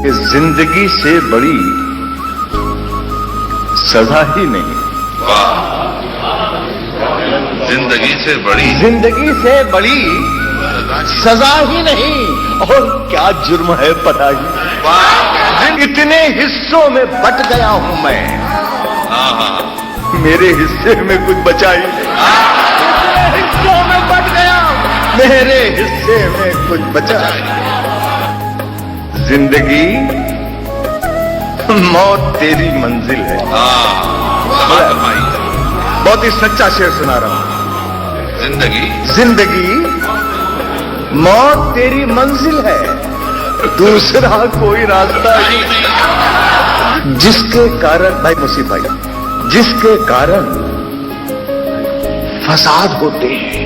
कि जिंदगी से बड़ी सजा ही नहीं। जिंदगी से बड़ी सजा ही नहीं। और क्या जुर्म है पता ही। इतने हिस्सों में बट गया हूं मैं, मेरे हिस्से में कुछ बचा ही नहीं। इतने हिस्सों में बट गया, मेरे हिस्से में कुछ बचा नहीं। जिंदगी मौत तेरी मंजिल है। बहुत ही सच्चा शेर सुना रहा हूं। जिंदगी मौत तेरी मंजिल है, दूसरा कोई रास्ता नहीं। जिसके कारण भाई मुसीब भाई, जिसके कारण फसाद होते हैं,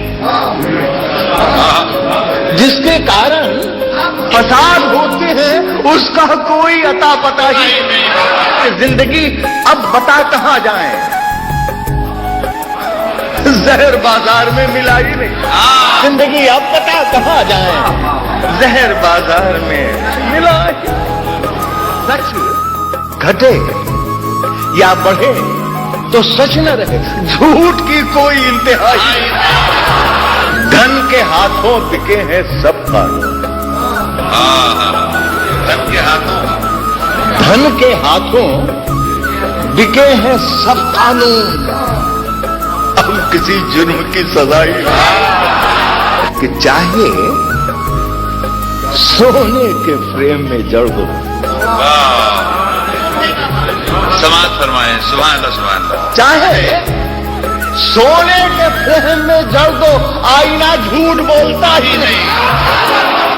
जिसके कारण फसाद होते हैं, उसका कोई अता पता ही नहीं। जिंदगी अब बता कहां जाए, जहर बाजार में मिला ही नहीं। जिंदगी अब पता कहां जाए, जहर बाजार में मिला ही। सच घटे या बढ़े तो सच न रहे, झूठ की कोई इंतहा ही नहीं। धन के हाथों बिके हैं सब कानून। धन के हाथों बिके हैं सब कानून। अब किसी जुर्म की सजा ही कि चाहे सोने के फ्रेम में जड़ दो। समाज फरमाए सुभान अल्लाह सुभान अल्लाह। चाहे सोने के फ्रेम में जड़ दो, आईना झूठ बोलता ही नहीं।